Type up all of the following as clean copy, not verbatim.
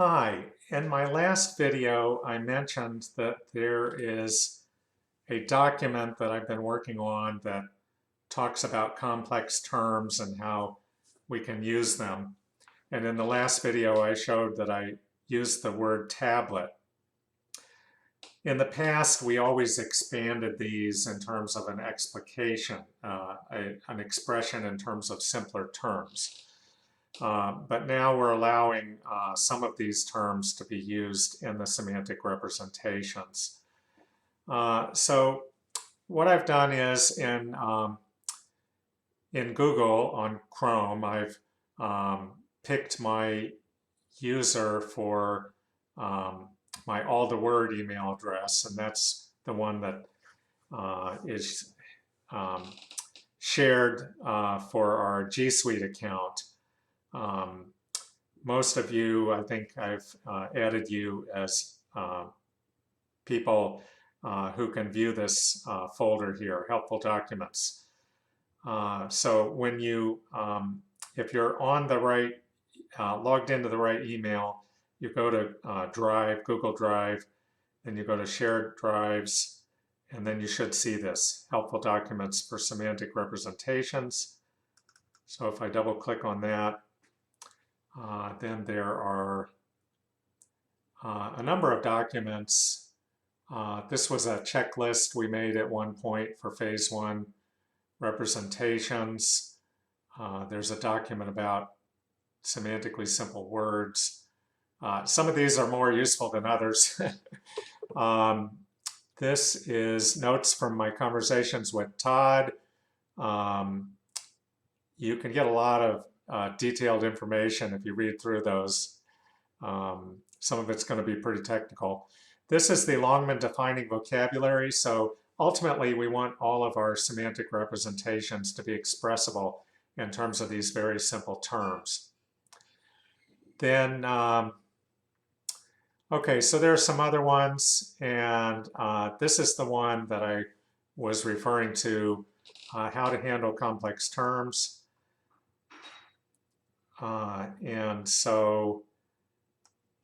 Hi, in my last video I mentioned that there is a document that I've been working on that talks about complex terms and how we can use them. And in the last video I showed that I used the word tablet. In the past we always expanded these in terms of an explication, an expression in terms of simpler terms. But now we're allowing some of these terms to be used in the semantic representations. So what I've done is in Google on Chrome, I've picked my user for my all the word email address, and that's the one that is shared for our G Suite account. Most of you, I think I've added you as people who can view this folder here, helpful documents. So when you, if you're on the right, logged into the right email, you go to Drive, Google Drive, and you go to Shared Drives, and then you should see this, helpful documents for semantic representations. So if I double click on that, then there are a number of documents. This was a checklist we made at one point for phase 1 representations. There's a document about semantically simple words. Some of these are more useful than others. This is notes from my conversations with Todd. You can get a lot of detailed information if you read through those. Some of it's going to be pretty technical. This is the Longman defining vocabulary. So ultimately, we want all of our semantic representations to be expressible in terms of these very simple terms. Then, okay, so there are some other ones, and this is the one that I was referring to, how to handle complex terms. And so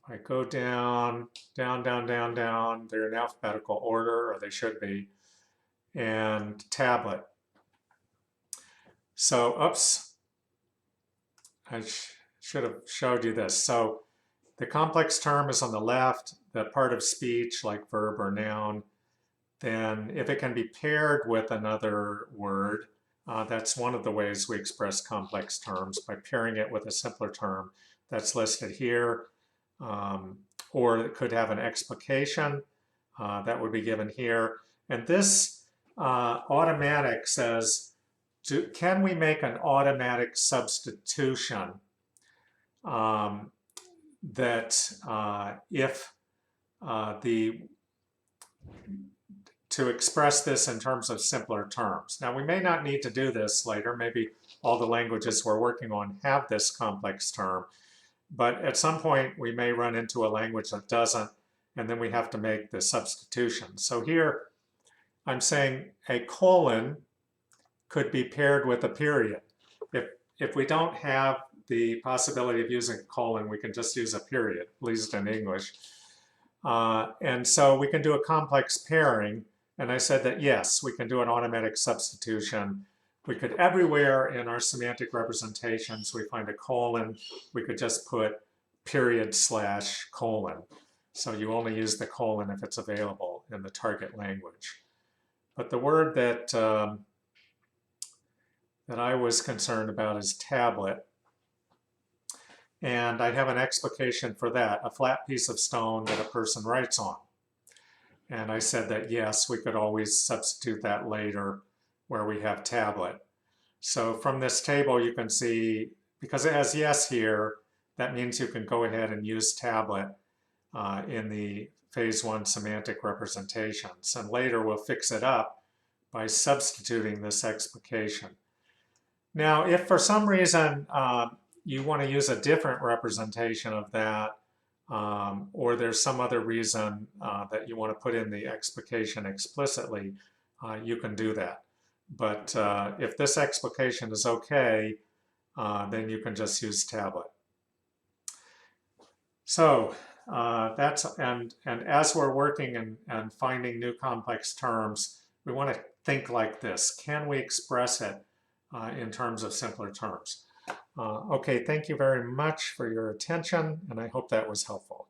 I go down, down, down, down, down. They're in alphabetical order, or they should be. And tablet. So, oops, I should have showed you this. So the complex term is on the left, the part of speech like verb or noun. Then if it can be paired with another word, that's one of the ways we express complex terms, by pairing it with a simpler term that's listed here. Or it could have an explication that would be given here. And this automatic says, can we make an automatic substitution that if to express this in terms of simpler terms. Now, we may not need to do this later. Maybe all the languages we're working on have this complex term. But at some point, we may run into a language that doesn't, and then we have to make the substitution. So here, I'm saying a colon could be paired with a period. If we don't have the possibility of using a colon, we can just use a period, at least in English. And so we can do a complex pairing. And I said that, yes, we can do an automatic substitution. We could, everywhere in our semantic representations, we find a colon, we could just put period / colon. So you only use the colon if it's available in the target language. But the word that, that I was concerned about is tablet. And I have an explication for that, a flat piece of stone that a person writes on. And I said that, yes, we could always substitute that later where we have tablet. So from this table, you can see, because it has yes here, that means you can go ahead and use tablet in the phase 1 semantic representations. And later we'll fix it up by substituting this explication. Now, if for some reason you want to use a different representation of that, or there's some other reason that you want to put in the explication explicitly, you can do that. But if this explication is okay, then you can just use tablet. So and as we're working and finding new complex terms, we want to think like this. Can we express it in terms of simpler terms? Okay, thank you very much for your attention, and I hope that was helpful.